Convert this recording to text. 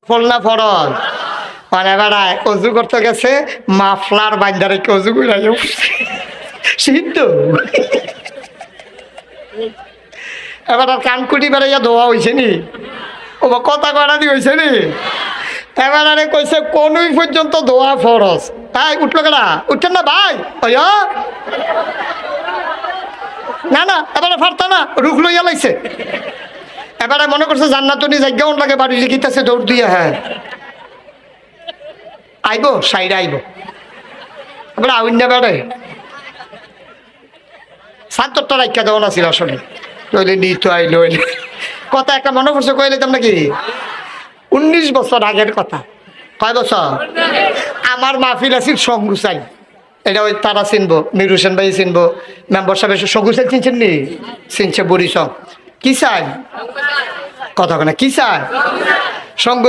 ফল না ফরজ মানে বেড়ায় অজু করতে গেছে মাফলার বাইন্দারে অজু করে সিদ্ধ এবার আর কানকুটি বেড়াইয়া ধোয়া হয়েছে নি ও কথা কয়টা দি হয়েছে নি এবার আরে কইছে কোনই পর্যন্ত ধোয়া ফরজ তাই উঠলো কেনা উঠছেন না ভাই ওই না না এবারে ফারতা না রুখ লইয়া লাইছে এবারে মনে করছে জান্নাত নি জায়গা ওর লাগে বাড়ি গিতেছে দৌড় দিয়ে হ্যাঁ আইব সাইডে আইব এবার আউন না বেড়ে সাতটা রাখা দেওয়া না ছিল আসলে নইলে নিত আইলো কথা একটা মনে পড়ছে কইলে তোমরা কি 19 বছর আগের কথা কয় বছর আমার মাহফিল আছিল সঙ্গুসাই এটা ওই তারা চিনবো মির হোসেন ভাই চিনবো মেম্বার সাহেব সঙ্গুসাই চিনছেন নি চিনছে বুড়ি সং কি চাই কথা না কি চাই সঙ্গ